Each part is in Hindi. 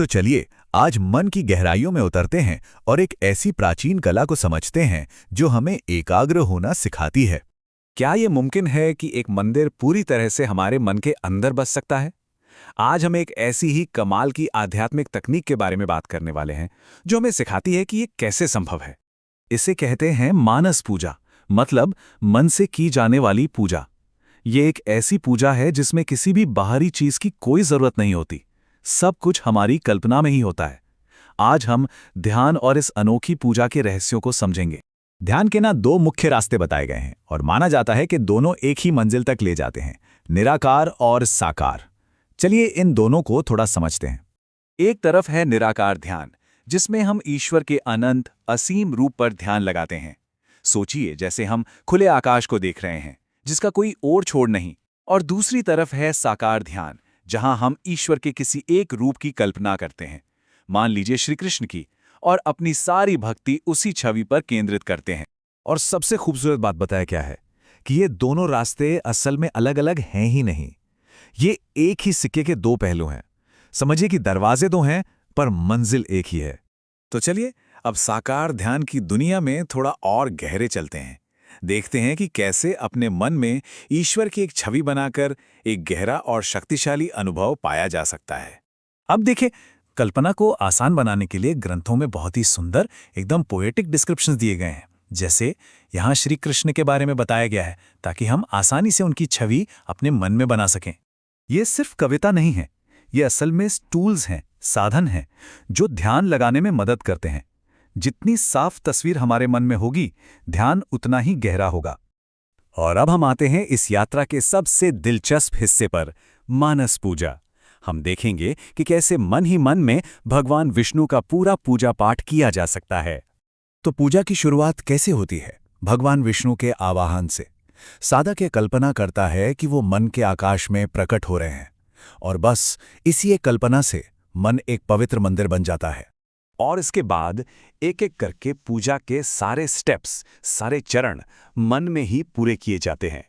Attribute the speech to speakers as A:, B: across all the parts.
A: तो चलिए आज मन की गहराइयों में उतरते हैं और एक ऐसी प्राचीन कला को समझते हैं जो हमें एकाग्र होना सिखाती है।
B: क्या ये मुमकिन है कि एक मंदिर पूरी तरह से हमारे मन के अंदर बस सकता है? आज हम एक ऐसी ही कमाल की आध्यात्मिक तकनीक के बारे में बात करने वाले हैं, जो हमें सिखाती है कि ये कैसे संभव है। इसे कहते हैं मानस पूजा, मतलब मन से की जाने वाली पूजा। ये एक ऐसी पूजा है जिसमें किसी भी बाहरी चीज की कोई जरूरत नहीं होती। सब कुछ हमारी कल्पना में ही होता है। आज हम ध्यान और इस अनोखी पूजा के रहस्यों को समझेंगे।
A: ध्यान के दो मुख्य रास्ते बताए गए हैं और माना जाता है कि दोनों एक ही मंजिल तक ले जाते हैं, निराकार और साकार। चलिए इन दोनों को थोड़ा समझते हैं।
B: एक तरफ है निराकार ध्यान, जिसमें हम ईश्वर के अनंत असीम रूप पर ध्यान लगाते हैं। सोचिए जैसे हम खुले आकाश को देख रहे हैं, जिसका कोई ओर छोर नहीं। और दूसरी तरफ है साकार ध्यान, जहां हम ईश्वर के किसी एक रूप की कल्पना करते हैं, मान लीजिए श्री कृष्ण की, और अपनी सारी भक्ति उसी छवि पर केंद्रित करते हैं।
A: और सबसे खूबसूरत बात बताया क्या है कि ये दोनों रास्ते असल में अलग अलग हैं ही नहीं। ये एक ही सिक्के के दो पहलू हैं। समझिए कि दरवाजे दो हैं पर मंजिल एक ही है।
B: तो चलिए अब साकार ध्यान की दुनिया में थोड़ा और गहरे चलते हैं। देखते हैं कि कैसे अपने मन में ईश्वर की एक छवि बनाकर एक गहरा और शक्तिशाली अनुभव पाया जा सकता है।
A: अब देखिए, कल्पना को आसान बनाने के लिए ग्रंथों में बहुत ही सुंदर, एकदम पोएटिक डिस्क्रिप्शंस दिए गए हैं। जैसे यहाँ श्री कृष्ण के बारे में बताया गया है, ताकि हम आसानी से उनकी छवि अपने मन में बना सकें। ये सिर्फ कविता नहीं है, ये असल में टूल्स हैं, साधन हैं, जो ध्यान लगाने में मदद करते हैं। जितनी साफ तस्वीर हमारे मन में होगी, ध्यान उतना ही गहरा होगा। और अब हम आते हैं इस यात्रा के सबसे दिलचस्प हिस्से पर, मानस पूजा। हम देखेंगे कि कैसे मन ही मन में भगवान विष्णु का पूरा पूजा पाठ किया जा सकता है। तो पूजा की शुरुआत कैसे होती है? भगवान विष्णु के आवाहन से। साधक ये कल्पना करता है कि वो मन के आकाश में प्रकट हो रहे हैं, और बस इसी एक कल्पना से मन एक पवित्र मंदिर बन जाता है।
B: और इसके बाद एक एक करके पूजा के सारे स्टेप्स, सारे चरण मन में ही पूरे किए जाते हैं।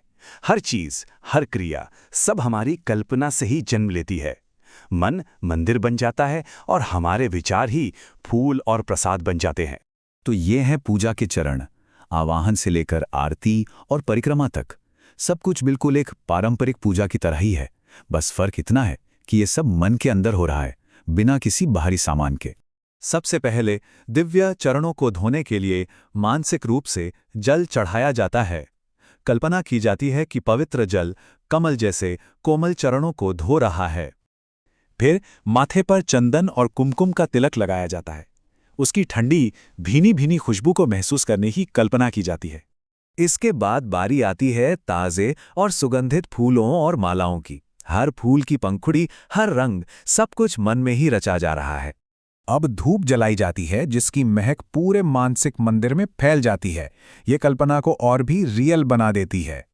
B: हर चीज, हर क्रिया, सब हमारी कल्पना से ही जन्म लेती है। मन मंदिर बन जाता है और हमारे विचार ही फूल और प्रसाद बन जाते हैं।
A: तो ये हैं पूजा के चरण, आवाहन से लेकर आरती और परिक्रमा तक। सब कुछ बिल्कुल एक पारंपरिक पूजा की तरह ही है। बस फर्क इतना है कि ये सब मन के अंदर हो रहा है, बिना किसी बाहरी सामान के।
B: सबसे पहले दिव्य चरणों को धोने के लिए मानसिक रूप से जल चढ़ाया जाता है। कल्पना की जाती है कि पवित्र जल कमल जैसे कोमल चरणों को धो रहा है। फिर माथे पर चंदन और कुमकुम का तिलक लगाया जाता है। उसकी ठंडी भीनी भीनी खुशबू को महसूस करने की कल्पना की जाती है।
A: इसके बाद बारी आती है ताजे और सुगंधित फूलों और मालाओं की। हर फूल की पंखुड़ी, हर रंग, सब कुछ मन में ही रचा जा रहा है। अब धूप जलाई जाती है, जिसकी महक पूरे मानसिक मंदिर में फैल जाती है। ये कल्पना को और भी रियल बना देती है।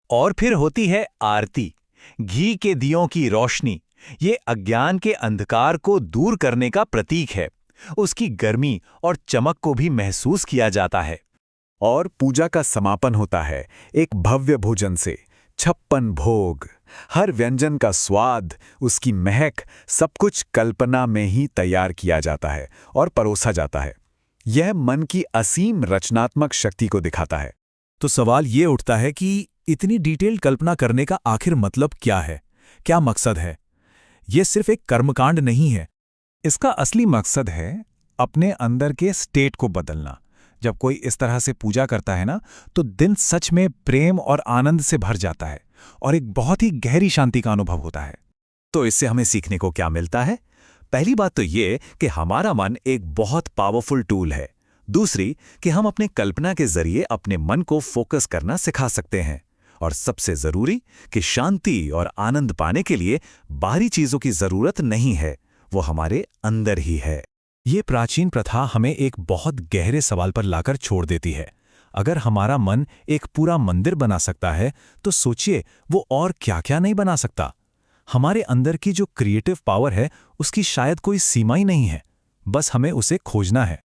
B: और फिर होती है आरती। घी के दियों की रोशनी, ये अज्ञान के अंधकार को दूर करने का प्रतीक है। उसकी गर्मी और चमक को भी महसूस किया जाता है।
A: और पूजा का समापन होता है एक भव्य भोजन से। 56 भोग, हर व्यंजन का स्वाद, उसकी महक, सब कुछ कल्पना में ही तैयार किया जाता है और परोसा जाता है। यह मन की असीम रचनात्मक शक्ति को दिखाता है। तो सवाल ये उठता है कि इतनी डिटेल्ड कल्पना करने का आखिर मतलब क्या है? क्या मकसद है? यह सिर्फ एक कर्मकांड नहीं है। इसका असली मकसद है अपने अंदर के स्टेट को बदलना। जब कोई इस तरह से पूजा करता है ना, तो दिन सच में प्रेम और आनंद से भर जाता है और एक बहुत ही गहरी शांति का अनुभव होता है। तो इससे हमें सीखने को क्या मिलता है? पहली बात तो ये कि हमारा मन एक बहुत पावरफुल टूल है। दूसरी कि हम अपने कल्पना के जरिए अपने मन को फोकस करना सिखा सकते हैं। और सबसे जरूरी कि शांति और आनंद पाने के लिए बाहरी चीजों की जरूरत नहीं है, वो हमारे अंदर ही है। ये प्राचीन प्रथा हमें एक बहुत गहरे सवाल पर लाकर छोड़ देती है। अगर हमारा मन एक पूरा मंदिर बना सकता है, तो सोचिए वो और क्या-क्या नहीं बना सकता। हमारे अंदर की जो क्रिएटिव पावर है, उसकी शायद कोई सीमा ही नहीं है। बस हमें उसे खोजना है।